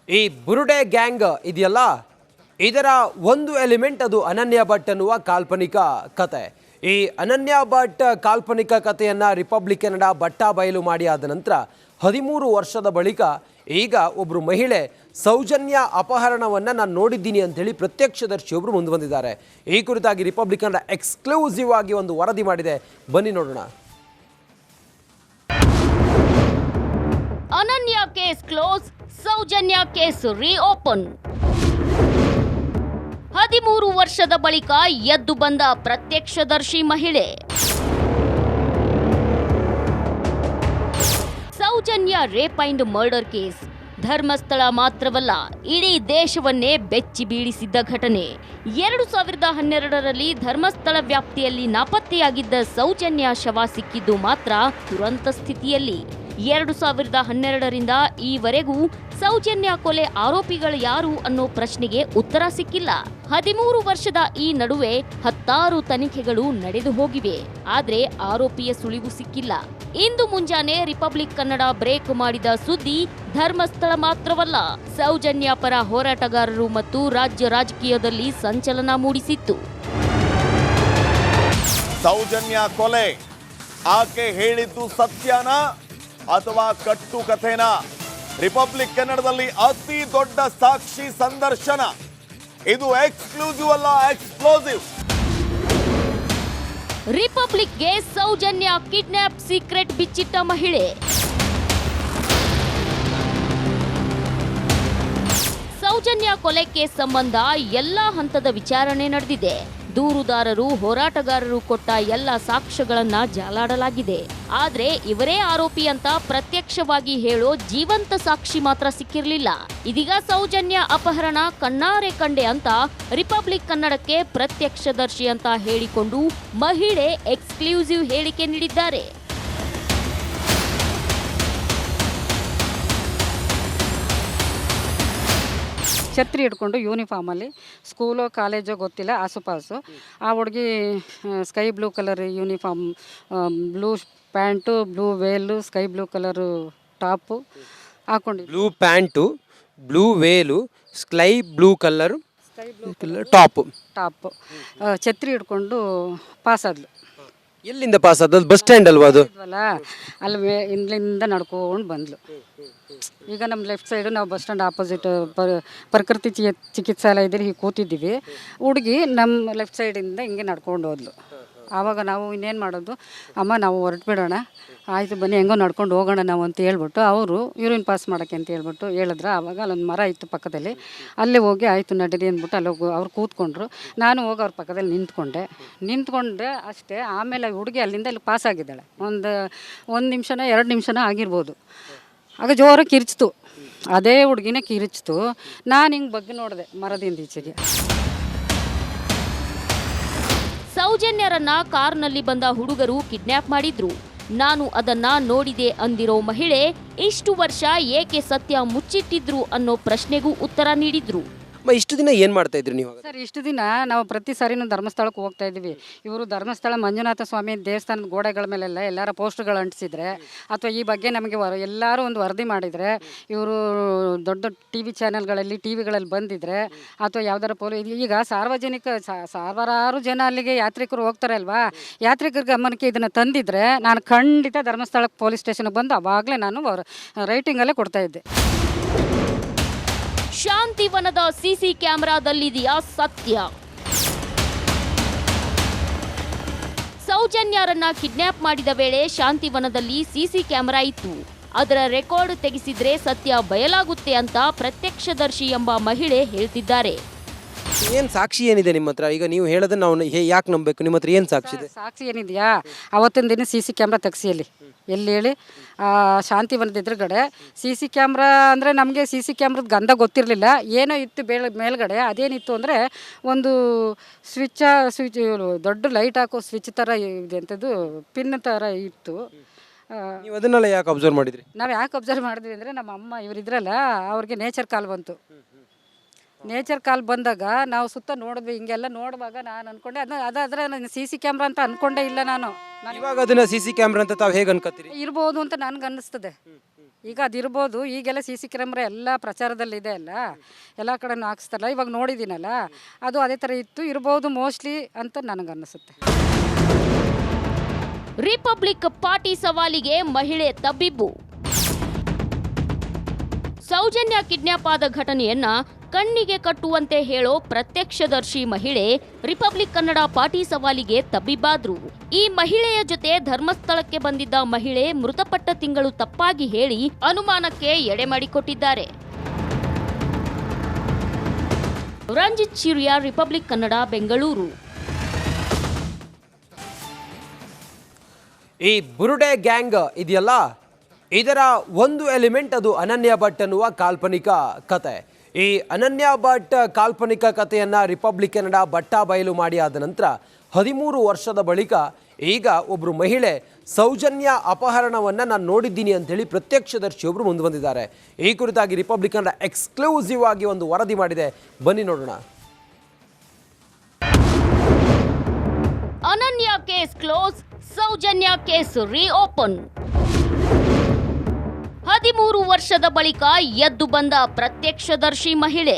ಈ ಬುರುಡೆ ಗ್ಯಾಂಗ್ ಇದೆಯಲ್ಲ, ಇದರ ಒಂದು ಎಲಿಮೆಂಟ್ ಅದು ಅನನ್ಯ ಭಟ್ ಅನ್ನುವ ಕಾಲ್ಪನಿಕ ಕತೆ. ಈ ಅನನ್ಯ ಭಟ್ ಕಾಲ್ಪನಿಕ ಕಥೆಯನ್ನು ರಿಪಬ್ಲಿಕ್ ಕನ್ನಡ ಬಟ್ಟಾ ಬಯಲು ಮಾಡಿ ಆದ ನಂತರ 13 ವರ್ಷದ ಬಳಿಕ ಈಗ ಒಬ್ಬರು ಮಹಿಳೆ ಸೌಜನ್ಯ ಅಪಹರಣವನ್ನು ನಾನು ನೋಡಿದ್ದೀನಿ ಅಂತೇಳಿ ಪ್ರತ್ಯಕ್ಷದರ್ಶಿಯೊಬ್ಬರು ಮುಂದೆ ಬಂದಿದ್ದಾರೆ. ಈ ಕುರಿತಾಗಿ ರಿಪಬ್ಲಿಕ್ ಕನ್ನಡ ಎಕ್ಸ್ಕ್ಲೂಸಿವ್ ಆಗಿ ಒಂದು ವರದಿ ಮಾಡಿದೆ, ಬನ್ನಿ ನೋಡೋಣ. Ananya case close, Sowjanya case reopen. 13 ವರ್ಷದ ಬಳಿಕ ಎದ್ದು ಬಂದ ಪ್ರತ್ಯಕ್ಷದರ್ಶಿ ಮಹಿಳೆ. Sowjanya rape and murder case Dharmasthala ಮಾತ್ರವಲ್ಲ, ಇಡೀ ದೇಶವನ್ನೇ ಬೆಚ್ಚಿ ಬೀಳಿಸಿದ್ದ ಘಟನೆ. 2012ರಲ್ಲಿ ಧರ್ಮಸ್ಥಳ ವ್ಯಾಪ್ತಿಯಲ್ಲಿ ನಾಪತ್ತೆಯಾಗಿದ್ದ ಸೌಜನ್ಯ ಶವ ಸಿಕ್ಕಿದ್ದು ಮಾತ್ರ ದುರಂತ ಸ್ಥಿತಿಯಲ್ಲಿ. 2012ರಿಂದ ಈವರೆಗೂ ಸೌಜನ್ಯ ಕೊಲೆ ಆರೋಪಿಗಳು ಯಾರು ಅನ್ನೋ ಪ್ರಶ್ನೆಗೆ ಉತ್ತರ ಸಿಕ್ಕಿಲ್ಲ. 13 ವರ್ಷದ ಈ ನಡುವೆ 10 ತನಿಖೆಗಳು ನಡೆದು ಹೋಗಿವೆ, ಆದ್ರೆ ಆರೋಪಿಯ ಸುಳಿವು ಸಿಕ್ಕಿಲ್ಲ. ಇಂದು ಮುಂಜಾನೆ ರಿಪಬ್ಲಿಕ್ ಕನ್ನಡ ಬ್ರೇಕ್ ಮಾಡಿದ ಸುದ್ದಿ ಧರ್ಮಸ್ಥಳ ಮಾತ್ರವಲ್ಲ, ಸೌಜನ್ಯ ಪರ ಹೋರಾಟಗಾರರು ಮತ್ತು ರಾಜ್ಯ ರಾಜಕೀಯದಲ್ಲಿ ಸಂಚಲನ ಮೂಡಿಸಿತ್ತು. ಸೌಜನ್ಯ ಕೊಲೆ ಆಕೆ ಹೇಳಿದ್ದು ಸತ್ಯನಾ ಅಥವಾ ಕಟ್ಟು ಕಥೆನಾ? ರಿಪಬ್ಲಿಕ್ ಕನ್ನಡದಲ್ಲಿ ಅತಿ ದೊಡ್ಡ ಸಾಕ್ಷಿ ಸಂದರ್ಶನ. ಇದು ಎಕ್ಸ್ಕ್ಲೂಸಿವ್ ಅಲ್ಲ, ಎಕ್ಸ್ಪ್ಲೋಸಿವ್. ರಿಪಬ್ಲಿಕ್ಗೆ ಸೌಜನ್ಯ ಕಿಡ್ನಾಪ್ ಸೀಕ್ರೆಟ್ ಬಿಚ್ಚಿಟ್ಟ ಮಹಿಳೆ. ಸೌಜನ್ಯ ಕೊಲೆ ಕೇಸ್ ಸಂಬಂಧ ಎಲ್ಲಾ ಹಂತದ ವಿಚಾರಣೆ ನಡೆದಿದೆ. ದೂರುದಾರರು, ಹೋರಾಟಗಾರರು ಕೊಟ್ಟ ಎಲ್ಲ ಸಾಕ್ಷ್ಯಗಳನ್ನ ಜಾಲಾಡಲಾಗಿದೆ. ಆದ್ರೆ ಇವರೇ ಆರೋಪಿ ಅಂತ ಪ್ರತ್ಯಕ್ಷವಾಗಿ ಹೇಳೋ ಜೀವಂತ ಸಾಕ್ಷಿ ಮಾತ್ರ ಸಿಕ್ಕಿರಲಿಲ್ಲ. ಇದೀಗ ಸೌಜನ್ಯ ಅಪಹರಣ ಕಣ್ಣಾರೆ ಕಂಡೆ ಅಂತ ರಿಪಬ್ಲಿಕ್ ಕನ್ನಡಕ್ಕೆ ಪ್ರತ್ಯಕ್ಷದರ್ಶಿ ಅಂತ ಹೇಳಿಕೊಂಡು ಮಹಿಳೆ ಎಕ್ಸ್ಕ್ಲೂಸಿವ್ ಹೇಳಿಕೆ ನೀಡಿದ್ದಾರೆ. ಛತ್ರಿ ಹಿಡ್ಕೊಂಡು ಯೂನಿಫಾರ್ಮಲ್ಲಿ ಸ್ಕೂಲು ಕಾಲೇಜು ಗೊತ್ತಿಲ್ಲ ಆಸುಪಾಸು. ಆ ಹುಡುಗಿ sky blue colour uniform, blue pant, blue veil, sky blue colour top ಹಾಕೊಂಡಿದ್ದು. Blue pant, blue veil, sky blue colour top ಛತ್ರಿ ಹಿಡ್ಕೊಂಡು ಪಾಸ್ ಆದ್ಲು. ಎಲ್ಲಿಂದ ಪಾಸ್ ಆದದ್ದು? ಬಸ್ ಸ್ಟ್ಯಾಂಡ್ ಅಲ್ವಾ ಅದು? ಅಲ್ಲಿ ಇಲ್ಲಿಂದ ನಡ್ಕೊಂಡು ಬಂದ್ಲು. ಈಗ ನಮ್ಮ ಲೆಫ್ಟ್ ಸೈಡು ನಾವು ಬಸ್ ಸ್ಟ್ಯಾಂಡ್ ಆಪೋಸಿಟ್ ಪ್ರಕೃತಿ ಚಿಕಿತ್ಸಾಲಯದಲ್ಲಿ ಹೀಗೆ ಕೂತಿದ್ದೀವಿ. ಹುಡುಗಿ ನಮ್ಮ ಲೆಫ್ಟ್ ಸೈಡಿಂದ ಹಿಂಗೆ ನಡ್ಕೊಂಡು ಹೋದ್ಲು. ಆವಾಗ ನಾವು ಇನ್ನೇನು ಮಾಡೋದು, ಅಮ್ಮ ನಾವು ಹೊರಟ್ಬಿಡೋಣ, ಆಯಿತು ಬನ್ನಿ ಹೆಂಗೋ ನಡ್ಕೊಂಡು ಹೋಗೋಣ ನಾವು ಅಂತ ಹೇಳ್ಬಿಟ್ಟು ಅವರು ಯೂರಿನ್ ಪಾಸ್ ಮಾಡೋಕ್ಕೆ ಅಂತ ಹೇಳ್ಬಿಟ್ಟು ಹೇಳಿದ್ರು. ಆವಾಗ ಅಲ್ಲೊಂದು ಮರ ಇತ್ತು ಪಕ್ಕದಲ್ಲಿ, ಅಲ್ಲೇ ಹೋಗಿ ಆಯಿತು ನಡೀರಿ ಅಂದ್ಬಿಟ್ಟು ಅಲ್ಲಿ ಹೋಗಿ ಅವ್ರು ಕೂತ್ಕೊಂಡ್ರು. ನಾನು ಹೋಗಿ ಅವ್ರ ಪಕ್ಕದಲ್ಲಿ ನಿಂತ್ಕೊಂಡೆ ಅಷ್ಟೇ. ಆಮೇಲೆ ಹುಡುಗಿ ಅಲ್ಲಿಂದ ಅಲ್ಲಿ ಪಾಸ್ ಆಗಿದ್ದಾಳೆ. ಒಂದು ನಿಮಿಷನೋ 2 ನಿಮಿಷನೋ ಆಗಿರ್ಬೋದು. ಆಗ ಜೋರಾಗಿ ಕಿರಿಚಿತು, ಅದೇ ಹುಡುಗಿನೇ ಕಿರಿಚಿತು. ನಾನು ಹಿಂಗೆ ಬಗ್ಗೆ ನೋಡಿದೆ ಮರದಿಂದ ಈಚೆಗೆ. ಸೌಜನ್ಯರನ್ನ ಕಾರ್ನಲ್ಲಿ ಬಂದ ಹುಡುಗರು ಕಿಡ್ನಾಪ್ ಮಾಡಿದ್ರು. ನಾನು ಅದನ್ನ ನೋಡಿದೆ ಅಂದಿರೋ ಮಹಿಳೆ ಇಷ್ಟು ವರ್ಷ ಏಕೆ ಸತ್ಯ ಮುಚ್ಚಿಟ್ಟಿದ್ರು ಅನ್ನೋ ಪ್ರಶ್ನೆಗೂ ಉತ್ತರ ನೀಡಿದ್ರು. ಇಷ್ಟು ದಿನ ಏನು ಮಾಡ್ತಾ ಇದ್ರಿ ನೀವು? ಸರ್, ಇಷ್ಟು ದಿನ ನಾವು ಪ್ರತಿ ಸಾರಿನೂ ಧರ್ಮಸ್ಥಳಕ್ಕೆ ಹೋಗ್ತಾ ಇದ್ದೀವಿ. ಇವರು ಧರ್ಮಸ್ಥಳ ಮಂಜುನಾಥ ಸ್ವಾಮಿ ದೇವಸ್ಥಾನದ ಗೋಡೆಗಳ ಮೇಲೆಲ್ಲ ಎಲ್ಲರ ಪೋಸ್ಟ್ಗಳು ಅಂಟಿಸಿದ್ರೆ ಅಥವಾ ಈ ಬಗ್ಗೆ ನಮಗೆ ಎಲ್ಲರೂ ಒಂದು ವರದಿ ಮಾಡಿದರೆ, ಇವರು ದೊಡ್ಡ ಟಿ ವಿ ಚಾನೆಲ್ಗಳಲ್ಲಿ ಟಿವಿಗಳಲ್ಲಿ ಬಂದಿದ್ರೆ ಅಥವಾ ಯಾವ್ದಾರ ಈಗ ಸಾರ್ವಜನಿಕ ಸಾವಿರಾರು ಜನ ಅಲ್ಲಿಗೆ ಯಾತ್ರಿಕರು ಹೋಗ್ತಾರೆ ಅಲ್ವಾ, ಯಾತ್ರಿಕರ ಗಮನಕ್ಕೆ ಇದನ್ನು ತಂದಿದ್ರೆ ನಾನು ಖಂಡಿತ ಧರ್ಮಸ್ಥಳಕ್ಕೆ ಪೊಲೀಸ್ ಸ್ಟೇಷನ್ಗೆ ಬಂದು ಅವಾಗಲೇ ನಾನು ರೈಟಿಂಗಲ್ಲೇ ಕೊಡ್ತಾ ಇದ್ದೆ. ಶಾಂತಿವನದ ಸಿಸಿ ಕ್ಯಾಮೆರಾದಲ್ಲಿದೆಯಾ ಸತ್ಯ? ಸೌಜನ್ಯರನ್ನ ಕಿಡ್ನಾಪ್ ಮಾಡಿದ ವೇಳೆ ಶಾಂತಿವನದಲ್ಲಿ ಸಿಸಿ ಕ್ಯಾಮೆರಾ ಇತ್ತು. ಅದರ ರೆಕಾರ್ಡ್ ತೆಗೆಸಿದ್ರೆ ಸತ್ಯ ಬಯಲಾಗುತ್ತೆ ಅಂತ ಪ್ರತ್ಯಕ್ಷದರ್ಶಿ ಎಂಬ ಮಹಿಳೆ ಹೇಳ್ತಿದ್ದಾರೆ. ಏನು ಸಾಕ್ಷಿ ಏನಿದೆ ನಿಮ್ಮ ಹತ್ರ? ಈಗ ನೀವು ಹೇಳೋದನ್ನ ನಾವು ಯಾಕೆ ನಂಬಬೇಕು? ನಿಮ್ಮ ಹತ್ರ ಏನು ಸಾಕ್ಷಿ ಇದೆ? ಸಾಕ್ಷಿ ಏನಿದೆಯಾ? ಅವತ್ತಿನ ದಿನ ಸಿಸಿ ಕ್ಯಾಮ್ರಾ ತೆಗ್ಸಿಯಲ್ಲಿ ಎಲ್ಲಿ ಹೇಳಿ, ಶಾಂತಿವನದ ಎದುರುಗಡೆ ಸಿಸಿ ಕ್ಯಾಮ್ರಾ ಅಂದರೆ ನಮಗೆ ಸಿಸಿ ಕ್ಯಾಮ್ರದ ಗಂಧ ಗೊತ್ತಿರಲಿಲ್ಲ. ಏನೋ ಇತ್ತು ಮೇಲ್ಗಡೆ. ಅದೇನಿತ್ತು ಅಂದರೆ ಒಂದು ಸ್ವಿಚ್ ದೊಡ್ಡ ಲೈಟ್ ಹಾಕೋ ಸ್ವಿಚ್ ಥರ ಇದೆ ಅಂಥದ್ದು, ಪಿನ್ ಥರ ಇತ್ತು. ನೀವು ಅದನ್ನೆಲ್ಲ ಯಾಕೆ ಅಬ್ಸರ್ವ್ ಮಾಡಿದ್ರಿ? ನಾವು ಯಾಕೆ ಅಬ್ಸರ್ವ್ ಮಾಡಿದ್ವಿ ಅಂದರೆ ನಮ್ಮ ಅಮ್ಮ ಇವರಿದ್ರಲ್ಲ, ಅವ್ರಿಗೆ ನೇಚರ್ ಕಾಲ್ ಬಂತು. ನೇಚರ್ ಕಾಲ್ ಬಂದಾಗ ನಾವು ಸುತ್ತ ನೋಡಿದ್ವಿ. ಹಿಂಗೆಲ್ಲ ನೋಡುವಾಗ ನಾನು ಅನ್ಕೊಂಡೆ ಅದಾದ್ರೆ ಸಿ ಸಿ ಕ್ಯಾಮ್ರಾ ಅಂತ ಅನ್ಕೊಂಡೇ ಇಲ್ಲ ನಾನು. ಇವಾಗ ಅದನ್ನ ಸಿ ಸಿ ಕ್ಯಾಮ್ರಾ ಅಂತ ತಾವು ಹೇಗೆ ಅನ್ಕೋತೀರಿ? ಇರ್ಬೋದು ಅಂತ ನನಗೆ ಅನ್ನಿಸ್ತದೆ. ಈಗ ಅದಿರ್ಬೋದು. ಈಗೆಲ್ಲ CC ಕ್ಯಾಮ್ರಾ ಎಲ್ಲ ಪ್ರಚಾರದಲ್ಲಿದೆ ಅಲ್ಲ, ಎಲ್ಲ ಕಡೆನೂ ಹಾಕ್ಸ್ತಾರಲ್ಲ, ಇವಾಗ ನೋಡಿದ್ದೀನಲ್ಲ, ಅದು ಅದೇ ಥರ ಇರ್ಬೋದು ಮೋಸ್ಟ್ಲಿ ಅಂತ ನನಗನ್ನಿಸುತ್ತೆ. ರಿಪಬ್ಲಿಕ್ ಪಾರ್ಟಿ ಸವಾಲಿಗೆ ಮಹಿಳೆ ತಬ್ಬಿಬ್ಬು. ಸೌಜನ್ಯ ಕಿಡ್ನಾಪ್ ಆದ ಘಟನೆಯನ್ನ ಕಣ್ಣಿಗೆ ಕಟ್ಟುವಂತೆ ಹೇಳೋ ಪ್ರತ್ಯಕ್ಷದರ್ಶಿ ಮಹಿಳೆ ರಿಪಬ್ಲಿಕ್ ಕನ್ನಡ ಪಾರ್ಟಿ ಸವಾಲಿಗೆ ತಬ್ಬಿಬ್ಬಾದ್ರು. ಈ ಮಹಿಳೆಯ ಜೊತೆ ಧರ್ಮಸ್ಥಳಕ್ಕೆ ಬಂದಿದ್ದ ಮಹಿಳೆ ಮೃತಪಟ್ಟ ತಿಂಗಳು ತಪ್ಪಾಗಿ ಹೇಳಿ ಅನುಮಾನಕ್ಕೆ ಎಡೆ ಮಾಡಿಕೊಟ್ಟಿದ್ದಾರೆ. ರಂಜಿತ್ ಚಿರಿಯಾ, ರಿಪಬ್ಲಿಕ್ ಕನ್ನಡ, ಬೆಂಗಳೂರು. ಈ ಬುರುಡೆ ಗ್ಯಾಂಗ್ ಇದೆಯಲ್ಲ, ಇದರ ಒಂದು ಎಲಿಮೆಂಟ್ ಅದು ಅನನ್ಯ ಭಟ್ ಅನ್ನುವ ಕಾಲ್ಪನಿಕ ಕತೆ. ಈ ಅನನ್ಯ ಭಟ್ ಕಾಲ್ಪನಿಕ ಕಥೆಯನ್ನು ರಿಪಬ್ಲಿಕ್ ಕನ್ನಡ ಬಟ್ಟಾ ಬಯಲು ಮಾಡಿ ಆದ ನಂತರ 13 ವರ್ಷದ ಬಳಿಕ ಈಗ ಒಬ್ಬರು ಮಹಿಳೆ ಸೌಜನ್ಯ ಅಪಹರಣವನ್ನು ನಾನು ನೋಡಿದ್ದೀನಿ ಅಂತೇಳಿ ಪ್ರತ್ಯಕ್ಷದರ್ಶಿಯೊಬ್ಬರು ಮುಂದೆ ಬಂದಿದ್ದಾರೆ. ಈ ಕುರಿತಾಗಿ ರಿಪಬ್ಲಿಕ್ ಕನ್ನಡ ಎಕ್ಸ್ಕ್ಲೂಸಿವ್ ಆಗಿ ಒಂದು ವರದಿ ಮಾಡಿದೆ, ಬನ್ನಿ ನೋಡೋಣ. Ananya case close, Sowjanya case reopen. 13 ವರ್ಷದ ಬಳಿಕ ಎದ್ದು ಬಂದ ಪ್ರತ್ಯಕ್ಷದರ್ಶಿ ಮಹಿಳೆ.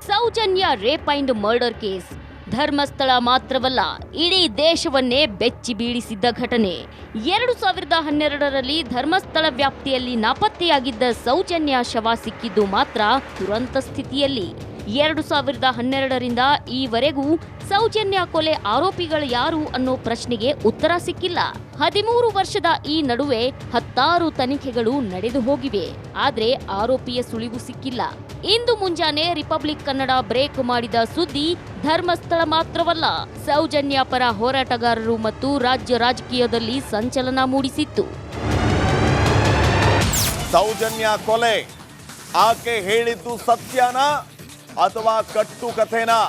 Sowjanya rape and murder case Dharmasthala ಮಾತ್ರವಲ್ಲ, ಇಡೀ ದೇಶವನ್ನೇ ಬೆಚ್ಚಿ ಬೀಳಿಸಿದ್ದ ಘಟನೆ. 2012ರಲ್ಲಿ ಧರ್ಮಸ್ಥಳ ವ್ಯಾಪ್ತಿಯಲ್ಲಿ ನಾಪತ್ತೆಯಾಗಿದ್ದ ಸೌಜನ್ಯ ಶವ ಸಿಕ್ಕಿದ್ದು ಮಾತ್ರ ದುರಂತ ಸ್ಥಿತಿಯಲ್ಲಿ. 2012ರಿಂದ ಈವರೆಗೂ ಸೌಜನ್ಯ ಕೊಲೆ ಆರೋಪಿಗಳು ಯಾರು ಅನ್ನೋ ಪ್ರಶ್ನೆಗೆ ಉತ್ತರ ಸಿಕ್ಕಿಲ್ಲ. 13 ವರ್ಷದ ಈ ನಡುವೆ 10 ತನಿಖೆಗಳು ನಡೆದು ಹೋಗಿವೆ, ಆದ್ರೆ ಆರೋಪಿಯ ಸುಳಿವು ಸಿಕ್ಕಿಲ್ಲ. ಇಂದು ಮುಂಜಾನೆ ರಿಪಬ್ಲಿಕ್ ಕನ್ನಡ ಬ್ರೇಕ್ ಮಾಡಿದ ಸುದ್ದಿ ಧರ್ಮಸ್ಥಳ ಮಾತ್ರವಲ್ಲ, ಸೌಜನ್ಯ ಪರ ಹೋರಾಟಗಾರರು ಮತ್ತು ರಾಜ್ಯ ರಾಜಕೀಯದಲ್ಲಿ ಸಂಚಲನ ಮೂಡಿಸಿತ್ತು. ಸೌಜನ್ಯ ಕೊಲೆ ಆಕೆ ಹೇಳಿದ್ದು ಸತ್ಯನಾ ಅಥವಾ ಕಟ್ಟು ಕಥೆನಾ?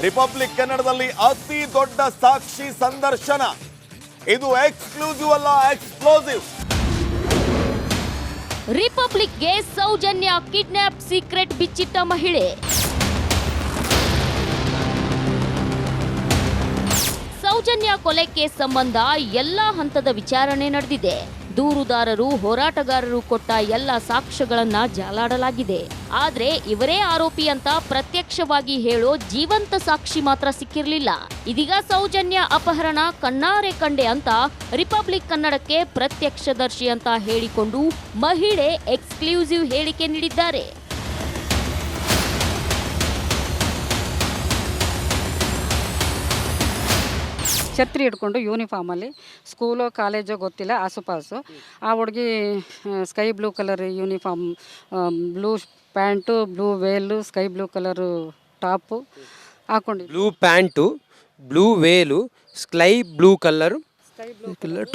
ರಿಪಬ್ಲಿಕ್ ಕನ್ನಡದಲ್ಲಿ ಅತಿ ದೊಡ್ಡ ಸಾಕ್ಷಿ ಸಂದರ್ಶನ. ಇದು ಎಕ್ಸ್ಕ್ಲೂಸಿವ್ ಅಲ್ಲ, ಎಕ್ಸ್ಪ್ಲೋಸಿವ್. ರಿಪಬ್ಲಿಕ್ಗೆ ಸೌಜನ್ಯ ಕಿಡ್ನಾಪ್ ಸೀಕ್ರೆಟ್ ಬಿಚ್ಚಿಟ್ಟ ಮಹಿಳೆ. ಸೌಜನ್ಯ ಕೊಲೆ ಕೇಸ್ ಸಂಬಂಧ ಎಲ್ಲಾ ಹಂತದ ವಿಚಾರಣೆ ನಡೆದಿದೆ. ದೂರುದಾರರು, ಹೋರಾಟಗಾರರು ಕೊಟ್ಟ ಎಲ್ಲ ಸಾಕ್ಷ್ಯಗಳನ್ನ ಜಾಲಾಡಲಾಗಿದೆ. ಆದ್ರೆ ಇವರೇ ಆರೋಪಿ ಅಂತ ಪ್ರತ್ಯಕ್ಷವಾಗಿ ಹೇಳೋ ಜೀವಂತ ಸಾಕ್ಷಿ ಮಾತ್ರ ಸಿಕ್ಕಿರಲಿಲ್ಲ. ಇದೀಗ ಸೌಜನ್ಯ ಅಪಹರಣ ಕಣ್ಣಾರೆ ಕಂಡೆ ಅಂತ ರಿಪಬ್ಲಿಕ್ ಕನ್ನಡಕ್ಕೆ ಪ್ರತ್ಯಕ್ಷದರ್ಶಿ ಅಂತ ಹೇಳಿಕೊಂಡು ಮಹಿಳೆ ಎಕ್ಸ್ಕ್ಲೂಸಿವ್ ಹೇಳಿಕೆ ನೀಡಿದ್ದಾರೆ. ಛತ್ರಿ ಹಿಡ್ಕೊಂಡು ಯೂನಿಫಾರ್ಮಲ್ಲಿ ಸ್ಕೂಲೋ ಕಾಲೇಜೋ ಗೊತ್ತಿಲ್ಲ, ಆಸುಪಾಸು. ಆ ಹುಡುಗಿ sky blue colour uniform, blue pant, blue veil, sky blue colour top ಹಾಕೊಂಡಿದ್ದು. Blue pant, blue veil, sky blue colour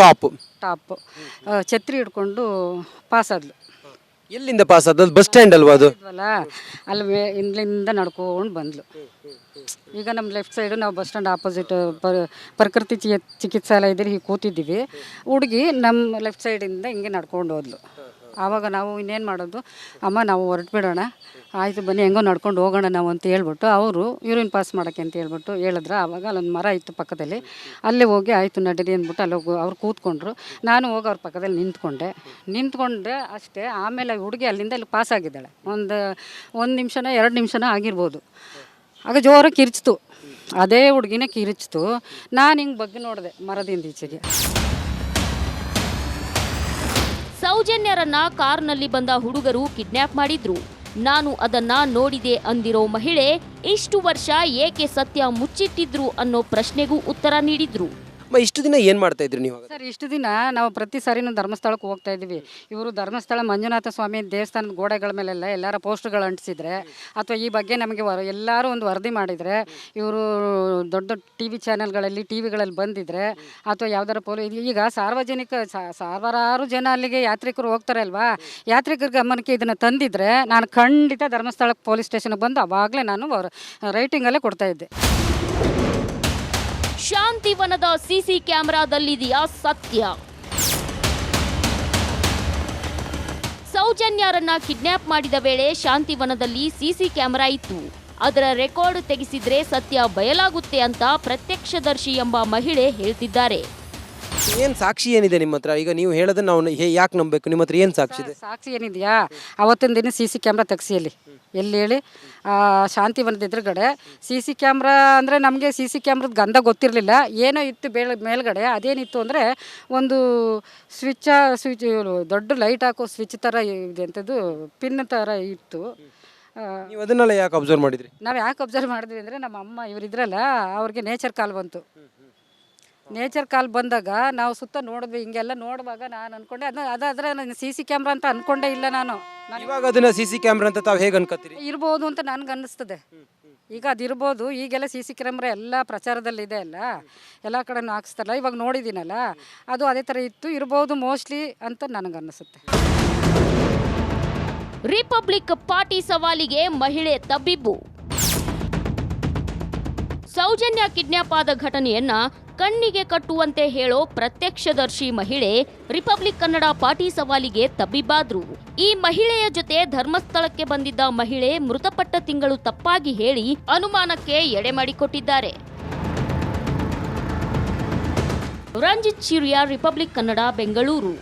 top ಛತ್ರಿ ಹಿಡ್ಕೊಂಡು ಪಾಸ್ ಆದ್ಲು. ಎಲ್ಲಿಂದ ಪಾಸ್ ಆದದ್ದು? ಬಸ್ ಸ್ಟ್ಯಾಂಡ್ ಅಲ್ವಾ ಅದು? ಅಲ್ಲಿ ಇಲ್ಲಿಂದ ನಡ್ಕೊಂಡು ಬಂದ್ಲು. ಈಗ ನಮ್ಮ ಲೆಫ್ಟ್ ಸೈಡು ನಾವು ಬಸ್ ಸ್ಟ್ಯಾಂಡ್ ಆಪೋಸಿಟ್ ಪ್ರಕೃತಿ ಚಿಕಿತ್ಸಾಲಯದಲ್ಲಿ ಹೀಗೆ ಕೂತಿದ್ದೀವಿ. ಹುಡುಗಿ ನಮ್ಮ ಲೆಫ್ಟ್ ಸೈಡಿಂದ ಹಿಂಗೆ ನಡ್ಕೊಂಡು ಹೋದ್ಲು. ಆವಾಗ ನಾವು ಇನ್ನೇನು ಮಾಡೋದು, ಅಮ್ಮ ನಾವು ಹೊರಟ್ಬಿಡೋಣ, ಆಯಿತು ಬನ್ನಿ ಹೆಂಗೋ ನಡ್ಕೊಂಡು ಹೋಗೋಣ ನಾವು ಅಂತ ಹೇಳ್ಬಿಟ್ಟು ಅವರು ಯೂರಿನ್ ಪಾಸ್ ಮಾಡೋಕ್ಕೆ ಅಂತ ಹೇಳ್ಬಿಟ್ಟು ಹೇಳಿದ್ರು. ಆವಾಗ ಅಲ್ಲೊಂದು ಮರ ಇತ್ತು ಪಕ್ಕದಲ್ಲಿ, ಅಲ್ಲೇ ಹೋಗಿ ಆಯಿತು ನಡೀರಿ ಅಂದ್ಬಿಟ್ಟು ಅಲ್ಲಿ ಹೋಗಿ ಅವ್ರು ಕೂತ್ಕೊಂಡ್ರು. ನಾನು ಹೋಗಿ ಅವ್ರ ಪಕ್ಕದಲ್ಲಿ ನಿಂತ್ಕೊಂಡೆ ಅಷ್ಟೇ. ಆಮೇಲೆ ಹುಡುಗಿ ಅಲ್ಲಿಂದ ಅಲ್ಲಿ ಪಾಸ್ ಆಗಿದ್ದಾಳೆ. ಒಂದು ನಿಮಿಷನೋ 2 ನಿಮಿಷನೋ ಆಗಿರ್ಬೋದು. ಆಗ ಜೋರಾಗಿ ಕಿರಿಚಿತು, ಅದೇ ಹುಡುಗಿನೇ ಕಿರಿಚಿತು. ನಾನು ಹಿಂಗೆ ಬಗ್ಗೆ ನೋಡಿದೆ ಮರದಿಂದ ಈಚೆಗೆ. ಸೌಜನ್ಯರನ್ನ ಕಾರ್ನಲ್ಲಿ ಬಂದ ಹುಡುಗರು ಕಿಡ್ನಾಪ್ ಮಾಡಿದ್ರು. ನಾನು ಅದನ್ನ ನೋಡಿದೆ ಅಂದಿರೋ ಮಹಿಳೆ ಇಷ್ಟು ವರ್ಷ ಏಕೆ ಸತ್ಯ ಮುಚ್ಚಿಟ್ಟಿದ್ರು ಅನ್ನೋ ಪ್ರಶ್ನೆಗೂ ಉತ್ತರ ನೀಡಿದ್ರು. ಇಷ್ಟು ದಿನ ಏನು ಮಾಡ್ತಾ ಇದ್ರಿ ನೀವು? ಸರ್, ಇಷ್ಟು ದಿನ ನಾವು ಪ್ರತಿ ಸಾರಿನೂ ಧರ್ಮಸ್ಥಳಕ್ಕೆ ಹೋಗ್ತಾ ಇದ್ದೀವಿ. ಇವರು ಧರ್ಮಸ್ಥಳ ಮಂಜುನಾಥ ಸ್ವಾಮಿ ದೇವಸ್ಥಾನದ ಗೋಡೆಗಳ ಮೇಲೆಲ್ಲ ಎಲ್ಲರ ಪೋಸ್ಟ್ಗಳು ಅಂಟಿಸಿದ್ರೆ ಅಥವಾ ಈ ಬಗ್ಗೆ ನಮಗೆ ಎಲ್ಲರೂ ಒಂದು ವರದಿ ಮಾಡಿದರೆ, ಇವರು ದೊಡ್ಡ TV ಚಾನೆಲ್ಗಳಲ್ಲಿ ಟಿವಿಗಳಲ್ಲಿ ಬಂದಿದ್ರೆ ಅಥವಾ ಯಾವ್ದಾರ ಈಗ ಸಾವಿರಾರು ಜನ ಅಲ್ಲಿಗೆ ಯಾತ್ರಿಕರು ಹೋಗ್ತಾರೆ ಅಲ್ವಾ, ಯಾತ್ರಿಕರ ಗಮನಕ್ಕೆ ಇದನ್ನು ತಂದಿದ್ರೆ ನಾನು ಖಂಡಿತ ಧರ್ಮಸ್ಥಳಕ್ಕೆ ಪೊಲೀಸ್ ಸ್ಟೇಷನ್ಗೆ ಬಂದು ಅವಾಗಲೇ ನಾನು ರೈಟಿಂಗಲ್ಲೇ ಕೊಡ್ತಾ ಇದ್ದೆ. ಶಾಂತಿವನದ ಸಿಸಿ ಕ್ಯಾಮೆರಾದಲ್ಲಿದೆಯಾ ಸತ್ಯ? ಸೌಜನ್ಯರನ್ನ ಕಿಡ್ನಾಪ್ ಮಾಡಿದ ವೇಳೆ ಶಾಂತಿವನದಲ್ಲಿ ಸಿಸಿ ಕ್ಯಾಮೆರಾ ಇತ್ತು. ಅದರ ರೆಕಾರ್ಡ್ ತೆಗೆಸಿದ್ರೆ ಸತ್ಯ ಬಯಲಾಗುತ್ತೆ ಅಂತ ಪ್ರತ್ಯಕ್ಷದರ್ಶಿ ಎಂಬ ಮಹಿಳೆ ಹೇಳ್ತಿದ್ದಾರೆ. ಏನು ಸಾಕ್ಷಿ ಏನಿದೆ ನಿಮ್ಮ ಹತ್ರ? ಈಗ ನೀವು ಹೇಳೋದನ್ನ ನಾವು ಯಾಕೆ ನಂಬಬೇಕು? ನಿಮ್ಮ ಹತ್ರ ಏನು ಸಾಕ್ಷಿ ಇದೆ? ಸಾಕ್ಷಿ ಏನಿದೆಯಾ, ಅವತ್ತಿನ ದಿನ CC ಕ್ಯಾಮ್ರಾ ತೆಗ್ಸಿ ಎಲ್ಲಿ ಹೇಳಿ, ಶಾಂತಿವನದ ಎದುರುಗಡೆ CC ಕ್ಯಾಮ್ರಾ ಅಂದರೆ ನಮಗೆ CC ಕ್ಯಾಮ್ರದ ಗಂಧ ಗೊತ್ತಿರಲಿಲ್ಲ. ಏನೋ ಇತ್ತು ಮೇಲ್ಗಡೆ. ಅದೇನಿತ್ತು ಅಂದರೆ ಒಂದು ಸ್ವಿಚ್ ದೊಡ್ಡ ಲೈಟ್ ಹಾಕೋ ಸ್ವಿಚ್ ಥರ ಇದೆ ಅಂಥದ್ದು, ಪಿನ್ ಥರ ಇತ್ತು. ನೀವು ಅದನ್ನೆಲ್ಲ ಯಾಕೆ ಅಬ್ಸರ್ವ್ ಮಾಡಿದ್ರಿ? ನಾವು ಯಾಕೆ ಅಬ್ಸರ್ವ್ ಮಾಡಿದ್ವಿ ಅಂದರೆ ನಮ್ಮ ಅಮ್ಮ ಇವರಿದ್ರಲ್ಲ, ಅವ್ರಿಗೆ ನೇಚರ್ ಕಾಲ್ ಬಂತು. ನೇಚರ್ ಕಾಲ್ ಬಂದಾಗ ನಾವು ಸುತ್ತ ನೋಡಿದ್ವಿ. ಹಿಂಗೆಲ್ಲ ನೋಡುವಾಗ ನಾನು ಅಂದ್ಕೊಂಡೆ ಅದಾದರೆ ನಾನು CC ಕ್ಯಾಮ್ರಾ ಅಂತ ಅಂದ್ಕೊಂಡೇ ಇಲ್ಲ. ನಾನು ಇವಾಗ ಅದನ್ನ CC ಕ್ಯಾಮ್ರಾ ಅಂತ ತಾವು ಹೇಗೆ ಅನ್ಕೋತೀರಿ? ಇರ್ಬೋದು ಅಂತ ನನಗೆ ಅನ್ನಿಸ್ತದೆ. ಈಗ ಅದಿರ್ಬೋದು. ಈಗೆಲ್ಲ CC ಕ್ಯಾಮ್ರಾ ಎಲ್ಲ ಪ್ರಚಾರದಲ್ಲಿದೆ ಅಲ್ಲ, ಎಲ್ಲ ಕಡೆನೂ ಹಾಕ್ಸ್ತಾರಲ್ಲ. ಇವಾಗ ನೋಡಿದ್ದೀನಲ್ಲ, ಅದು ಅದೇ ಥರ ಇರ್ಬೋದು ಮೋಸ್ಟ್ಲಿ ಅಂತ ನನಗನ್ನಿಸುತ್ತೆ. ರಿಪಬ್ಲಿಕ್ ಪಾರ್ಟಿ ಸವಾಲಿಗೆ ಮಹಿಳೆ ತಬ್ಬಿಬ್ಬು. ಸೌಜನ್ಯ ಕಿಡ್ನಾಪ್ ಆದ ಘಟನೆಯನ್ನ ಕಣ್ಣಿಗೆ ಕಟ್ಟುವಂತೆ ಹೇಳೋ ಪ್ರತ್ಯಕ್ಷದರ್ಶಿ ಮಹಿಳೆ ರಿಪಬ್ಲಿಕ್ ಕನ್ನಡ ಪಾರ್ಟಿ ಸವಾಲಿಗೆ ತಬ್ಬಿಬ್ಬಾದ್ರು. ಈ ಮಹಿಳೆಯ ಜೊತೆ ಧರ್ಮಸ್ಥಳಕ್ಕೆ ಬಂದಿದ್ದ ಮಹಿಳೆ ಮೃತಪಟ್ಟ ತಿಂಗಳು ತಪ್ಪಾಗಿ ಹೇಳಿ ಅನುಮಾನಕ್ಕೆ ಎಡೆ ಮಾಡಿಕೊಟ್ಟಿದ್ದಾರೆ. ರಂಜಿತ್ ಚಿರಿಯಾ, ರಿಪಬ್ಲಿಕ್ ಕನ್ನಡ, ಬೆಂಗಳೂರು.